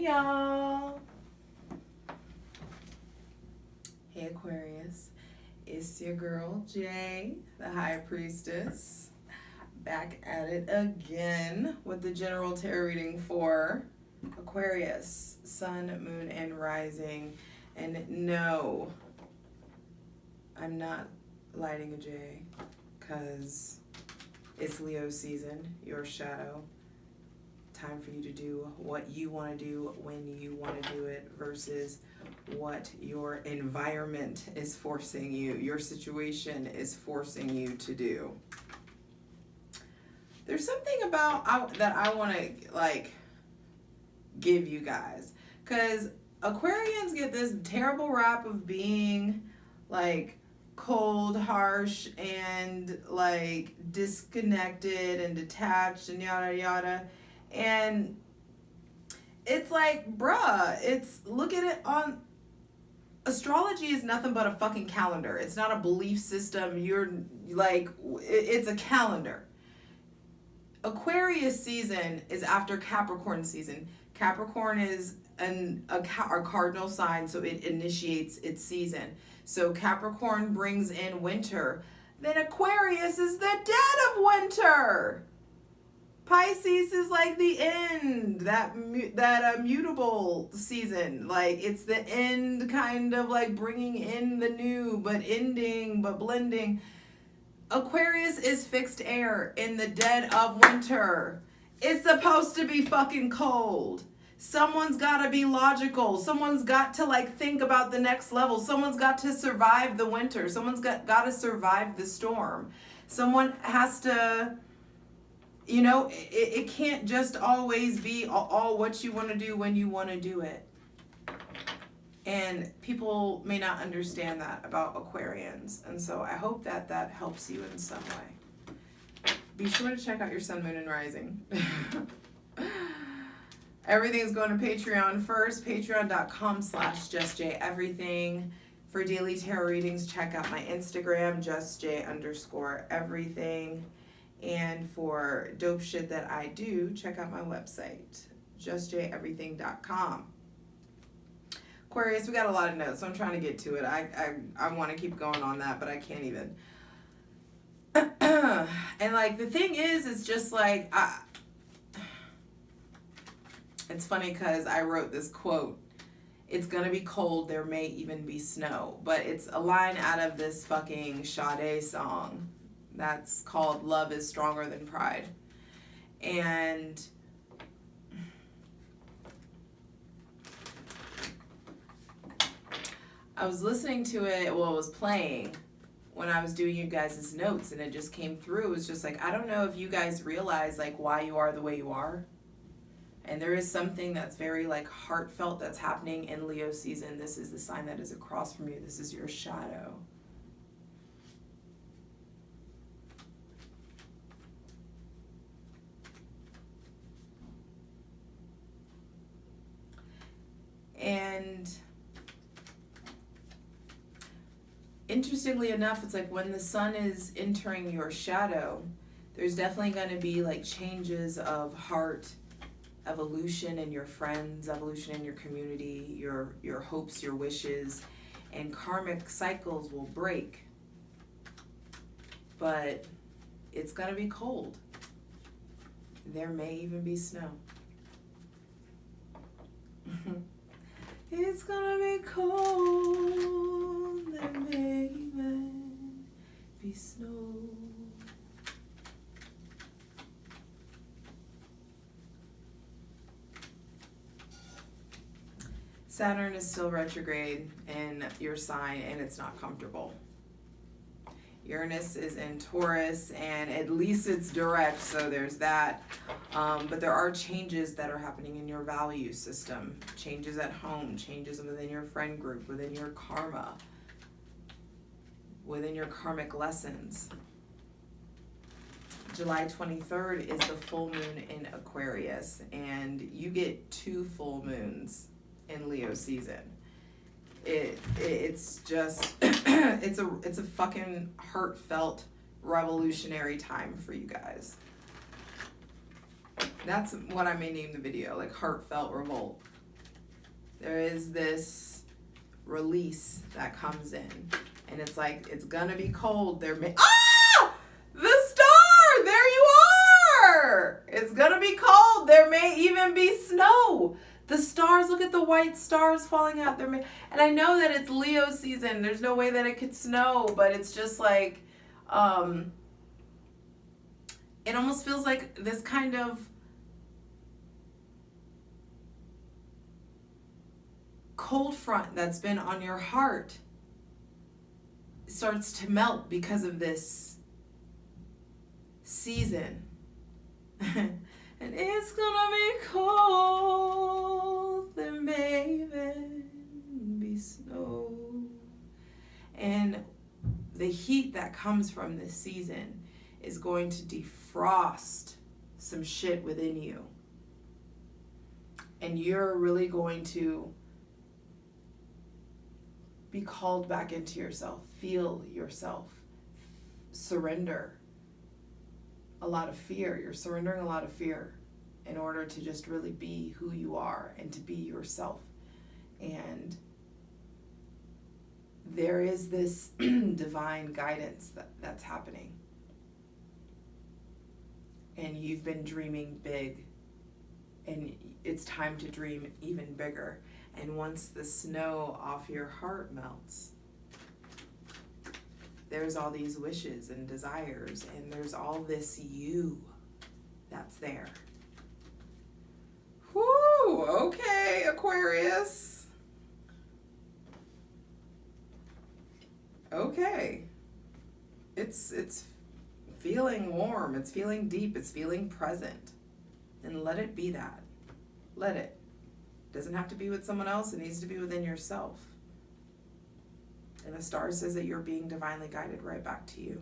y'all. Hey Aquarius, it's your girl Jay, the High Priestess, back at it again with the general tarot reading for Aquarius, Sun, Moon, and Rising. And no, I'm not lighting a J because it's Leo season, your shadow. Time for you to do what you want to do when you want to do it versus what your environment is forcing you, your situation is forcing you to do. There's something about that I want to like give you guys, because Aquarians get this terrible rap of being like cold, harsh, and like disconnected and detached and yada yada. And it's like, bruh, look at it on, astrology is nothing but a fucking calendar. It's not a belief system. You're like, it's a calendar. Aquarius season is after Capricorn season. Capricorn is a cardinal sign, so it initiates its season. So Capricorn brings in winter. Then Aquarius is the dead of winter. Pisces is like the end, that mutable season. Like it's the end, kind of like bringing in the new, but ending, but blending. Aquarius is fixed air in the dead of winter. It's supposed to be fucking cold. Someone's got to be logical. Someone's got to like think about the next level. Someone's got to survive the winter. Someone's got to survive the storm. Someone has to, you know, it can't just always be all what you want to do when you want to do it. And people may not understand that about Aquarians. And so I hope that helps you in some way. Be sure to check out your Sun, Moon, and Rising. Everything's going to Patreon first. Patreon.com/justjeverything. For daily tarot readings, check out my Instagram, justj_everything. And for dope shit that I do, check out my website, justjeverything.com. Aquarius, we got a lot of notes, so I'm trying to get to it. I want to keep going on that, but I can't even. And like the thing is, it's just like, it's funny because I wrote this quote. It's gonna be cold, there may even be snow. But it's a line out of this fucking Sade song that's called Love is Stronger Than Pride. And I was listening to it, well, it was playing when I was doing you guys' notes, and it just came through. It was just like, I don't know if you guys realize like why you are the way you are. And there is something that's very like heartfelt that's happening in Leo season. This is the sign that is across from you. This is your shadow. And interestingly enough, it's like when the sun is entering your shadow, there's definitely going to be like changes of heart, evolution in your friends, evolution in your community, your hopes, your wishes, and karmic cycles will break. But it's going to be cold. There may even be snow. It's gonna be cold, there may even be snow. Saturn is still retrograde in your sign and it's not comfortable. Uranus is in Taurus, and at least it's direct, so there's that. But there are changes that are happening in your value system. Changes at home, changes within your friend group, within your karma, within your karmic lessons. July 23rd is the full moon in Aquarius, and you get 2 full moons in Leo season. It's just it's a fucking heartfelt revolutionary time for you guys. That's what I may name the video, like heartfelt revolt. There is this release that comes in. And it's like, it's gonna be cold. The star! There you are! It's gonna be cold. There may even be snow. The stars, look at the white stars falling out there. And I know that it's Leo season. There's no way that it could snow, but it's just like, it almost feels like this kind of cold front that's been on your heart starts to melt because of this season. And it's gonna be cold, there may even be snow. And the heat that comes from this season is going to defrost some shit within you. And you're really going to be called back into yourself, feel yourself, surrender a lot of fear. You're surrendering a lot of fear in order to just really be who you are and to be yourself. And there is this divine guidance that's happening. And you've been dreaming big, and it's time to dream even bigger. And once the snow off your heart melts, there's all these wishes and desires, and there's all this you that's there. Whoo, okay, Aquarius. Okay. It's feeling warm, it's feeling deep, it's feeling present. And let it be that. Let it. Doesn't have to be with someone else, it needs to be within yourself. And the star says that you're being divinely guided right back to you.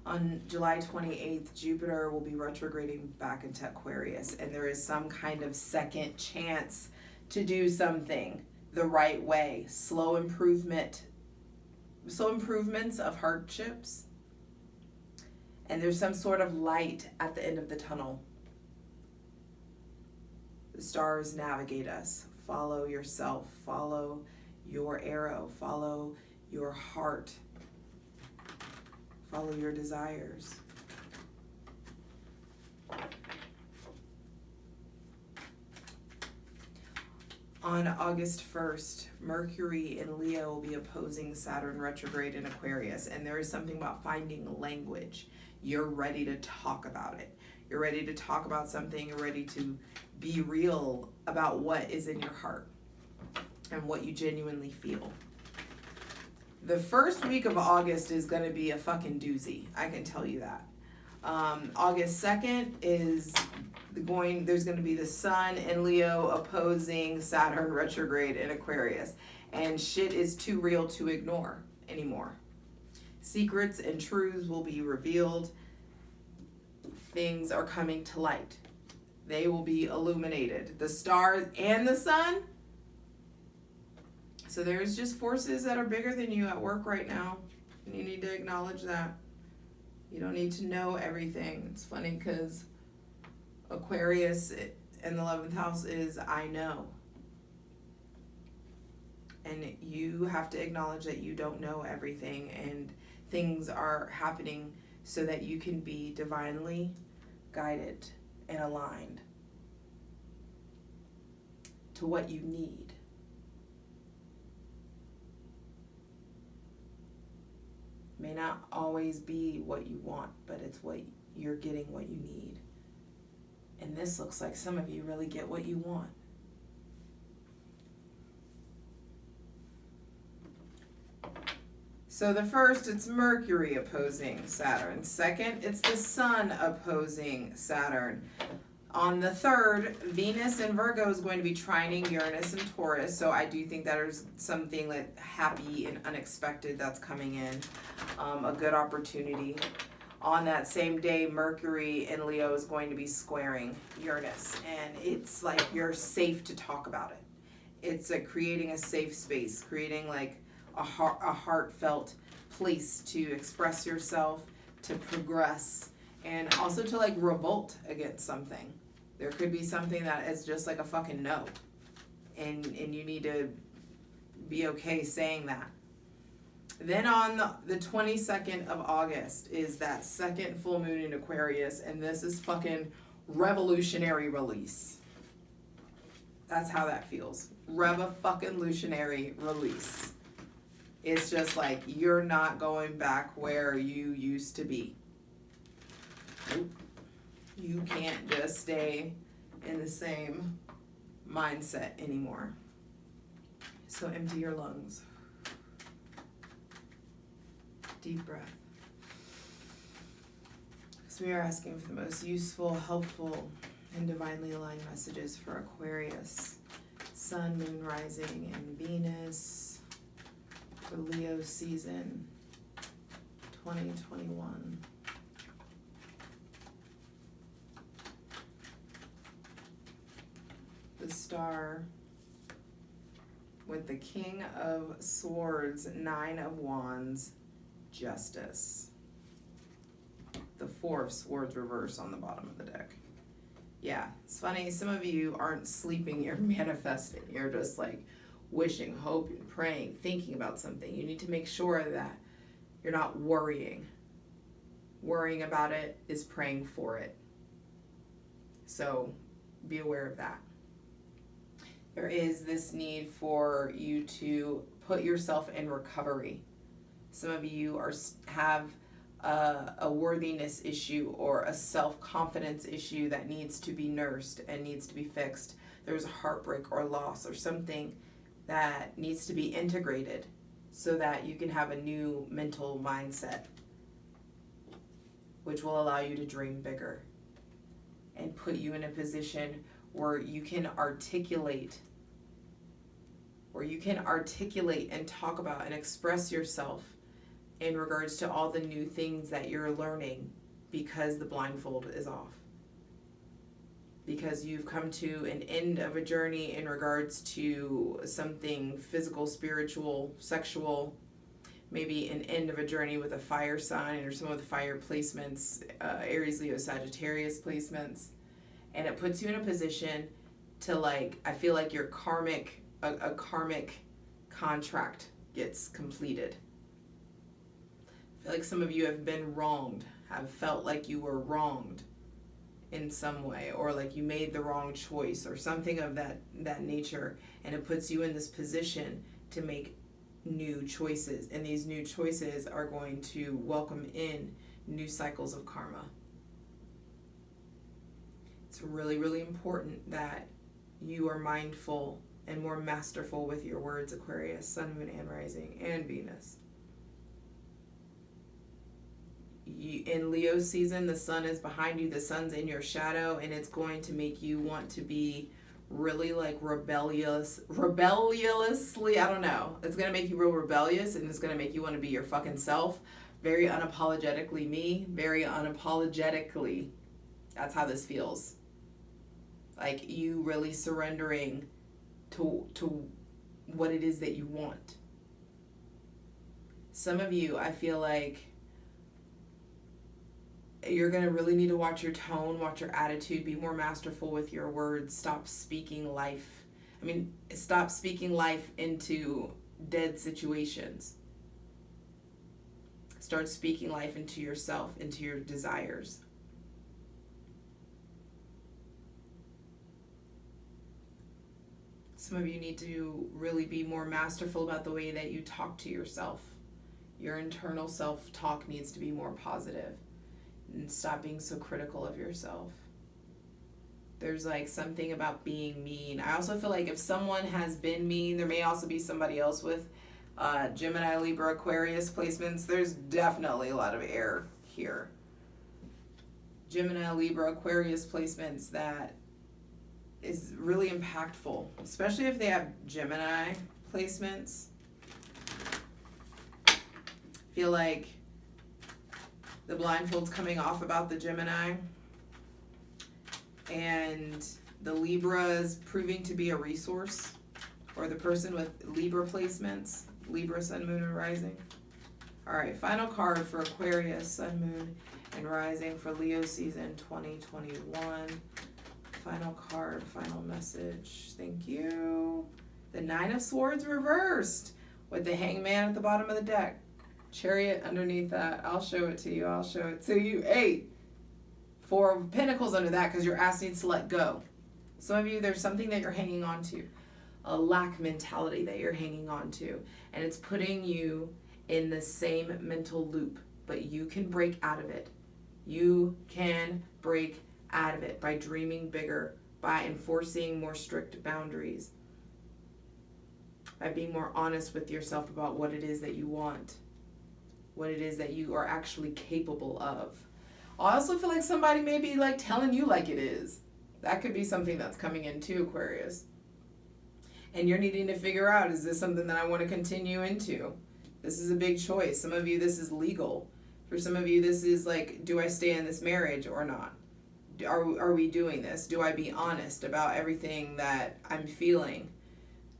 On July 28th, Jupiter will be retrograding back into Aquarius, and there is some kind of second chance to do something the right way. Slow improvements of hardships. And there's some sort of light at the end of the tunnel. The stars navigate us. Follow yourself. Follow your arrow. Follow your heart. Follow your desires. On August 1st, Mercury in Leo will be opposing Saturn retrograde in Aquarius. And there is something about finding language. You're ready to talk about it. You're ready to talk about something. You're ready to be real about what is in your heart and what you genuinely feel. The first week of August is going to be a fucking doozy. I can tell you that. August 2nd is there's going to be the Sun in Leo opposing Saturn retrograde in Aquarius. And shit is too real to ignore anymore. Secrets and truths will be revealed. Things are coming to light. They will be illuminated. The stars and the sun. So there's just forces that are bigger than you at work right now. And you need to acknowledge that. You don't need to know everything. It's funny because Aquarius in the 11th house is I know. And you have to acknowledge that you don't know everything, and things are happening so that you can be divinely guided and aligned to what you need. May not always be what you want, but it's what you're getting what you need. And this looks like some of you really get what you want. So the first, it's Mercury opposing Saturn. Second, it's the Sun opposing Saturn. On the 3rd, Venus in Virgo is going to be trining Uranus and Taurus. So I do think that there's something like happy and unexpected that's coming in. A good opportunity. On that same day, Mercury in Leo is going to be squaring Uranus. And it's like you're safe to talk about it. It's like creating a safe space, creating like a heartfelt place to express yourself, to progress, and also to like revolt against something. There could be something that is just like a fucking no. And you need to be okay saying that. Then on the 22nd of August is that second full moon in Aquarius, and this is fucking revolutionary release. That's how that feels. Revolutionary release. It's just like you're not going back where you used to be. Nope. You can't just stay in the same mindset anymore. So empty your lungs. Deep breath. So we are asking for the most useful, helpful, and divinely aligned messages for Aquarius, Sun, Moon, Rising, and Venus for Leo season 2021. The star with the King of Swords, Nine of Wands, Justice. The Four of Swords reverse on the bottom of the deck. Yeah, it's funny. Some of you aren't sleeping, you're manifesting. You're just like wishing, hoping, praying, thinking about something. You need to make sure that you're not worrying. Worrying about it is praying for it. So be aware of that. There is this need for you to put yourself in recovery. Some of you have a worthiness issue or a self-confidence issue that needs to be nursed and needs to be fixed. There's a heartbreak or loss or something that needs to be integrated so that you can have a new mental mindset, which will allow you to dream bigger and put you in a position where you can articulate and talk about and express yourself in regards to all the new things that you're learning because the blindfold is off. Because you've come to an end of a journey in regards to something physical, spiritual, sexual, maybe an end of a journey with a fire sign or some of the fire placements, Aries, Leo, Sagittarius placements. And it puts you in a position to like, I feel like your a karmic contract gets completed. I feel like some of you have been wronged, have felt like you were wronged in some way, or like you made the wrong choice or something of that nature, and it puts you in this position to make new choices, and these new choices are going to welcome in new cycles of karma. It's really, really important that you are mindful and more masterful with your words, Aquarius, Sun, Moon, and Rising, and Venus. In Leo season, the sun is behind you, the sun's in your shadow, and it's going to make you want to be really like rebelliously, I don't know. It's going to make you real rebellious, and it's going to make you want to be your fucking self. Very unapologetically me, very unapologetically. That's how this feels. Like you really surrendering to what it is that you want. Some of you, I feel like you're going to really need to watch your tone, watch your attitude, be more masterful with your words, stop speaking life. Stop speaking life into dead situations. Start speaking life into yourself, into your desires. Some of you need to really be more masterful about the way that you talk to yourself. Your internal self-talk needs to be more positive. And stop being so critical of yourself. There's like something about being mean. I also feel like if someone has been mean, there may also be somebody else with Gemini, Libra, Aquarius placements. There's definitely a lot of air here. Gemini, Libra, Aquarius placements that is really impactful, especially if they have Gemini placements. I feel like the blindfold's coming off about the Gemini, and the Libra is proving to be a resource, or the person with Libra placements, Libra, Sun, Moon, and Rising. All right, final card for Aquarius, Sun, Moon, and Rising for Leo season 2021 Final card, final message. Thank you. The Nine of Swords reversed with the Hangman at the bottom of the deck. Chariot underneath that. I'll show it to you. I'll show it to you. 8. 4 of Pentacles under that because your ass needs to let go. Some of you, there's something that you're hanging on to. A lack mentality that you're hanging on to. And it's putting you in the same mental loop. But you can break out of it. You can break out of it by dreaming bigger, by enforcing more strict boundaries, by being more honest with yourself about what it is that you want, what it is that you are actually capable of. I also feel like somebody may be like telling you like it is. That could be something that's coming in too, Aquarius. And you're needing to figure out, is this something that I want to continue into? This is a big choice. Some of you, this is legal. For some of you, this is like, do I stay in this marriage or not? Are we doing this? Do I be honest about everything that I'm feeling?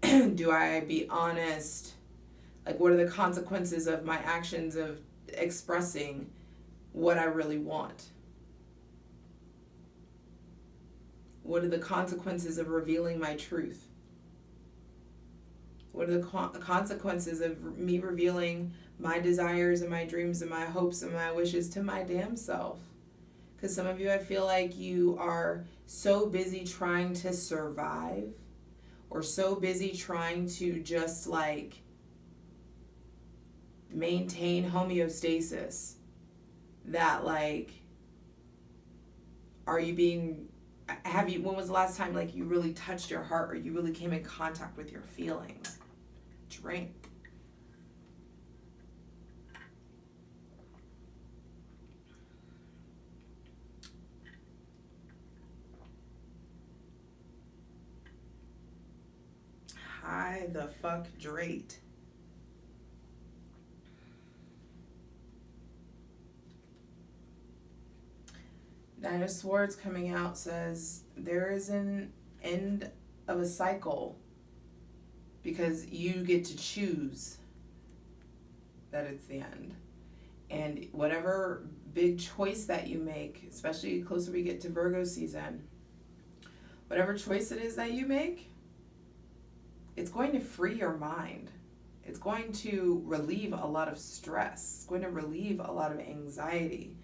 Do I be honest? Like, what are the consequences of my actions of expressing what I really want? What are the consequences of revealing my truth? What are the consequences of me revealing my desires and my dreams and my hopes and my wishes to my damn self? Because some of you, I feel like you are so busy trying to survive or so busy trying to just like maintain homeostasis that like, when was the last time like you really touched your heart or you really came in contact with your feelings? Drink. Hi, the fuck Drake. Nine of Swords coming out says there is an end of a cycle because you get to choose that it's the end. And whatever big choice that you make, especially the closer we get to Virgo season, whatever choice it is that you make, it's going to free your mind. It's going to relieve a lot of stress. It's going to relieve a lot of anxiety.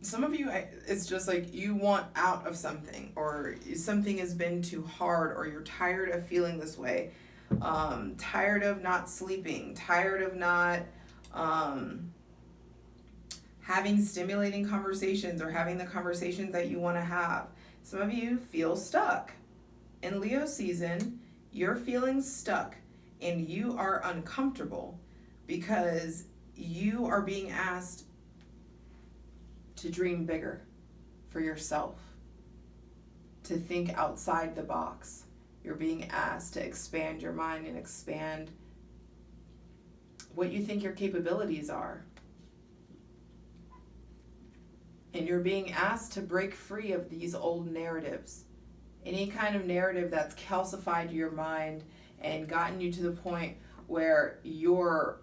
Some of you, it's just like you want out of something, or something has been too hard, or you're tired of feeling this way, tired of not sleeping, tired of not having stimulating conversations or having the conversations that you want to have. Some of you feel stuck. In Leo season, you're feeling stuck and you are uncomfortable because you are being asked to dream bigger for yourself, to think outside the box. You're being asked to expand your mind and expand what you think your capabilities are. And you're being asked to break free of these old narratives. Any kind of narrative that's calcified your mind and gotten you to the point where your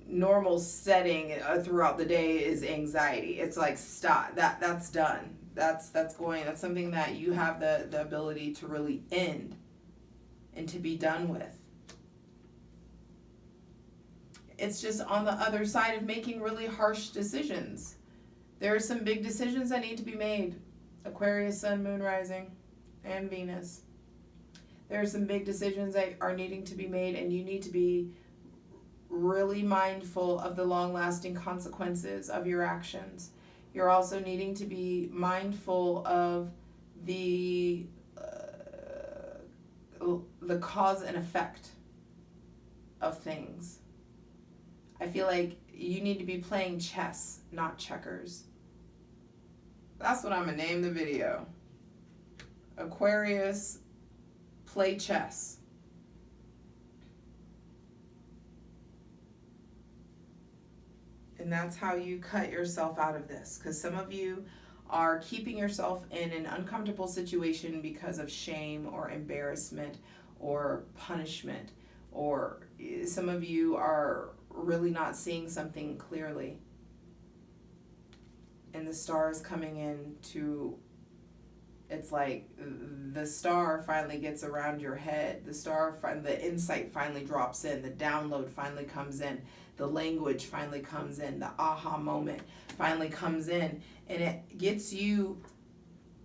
normal setting throughout the day is anxiety. It's like, stop. That's done. That's something that you have the ability to really end and to be done with. It's just on the other side of making really harsh decisions. There are some big decisions that need to be made. Aquarius, Sun, Moon, Rising, and Venus. There are some big decisions that are needing to be made, and you need to be really mindful of the long-lasting consequences of your actions. You're also needing to be mindful of the cause and effect of things. I feel like you need to be playing chess, not checkers. That's what I'm going to name the video. Aquarius, play chess. And that's how you cut yourself out of this. Because some of you are keeping yourself in an uncomfortable situation because of shame or embarrassment or punishment. Or some of you are really not seeing something clearly. and the stars coming in to, it's like the star finally gets around your head. The insight finally drops in. The download finally comes in. The language finally comes in. The aha moment finally comes in. And it gets you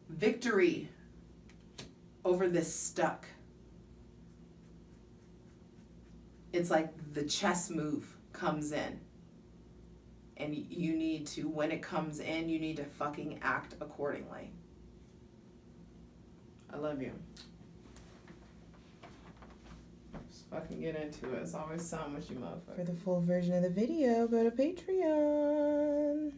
victory over this stuck. It's like the chess move comes in. And you need to, when it comes in, you need to fucking act accordingly. I love you. Just fucking get into it. It's always so much, you motherfucker. For the full version of the video, go to Patreon.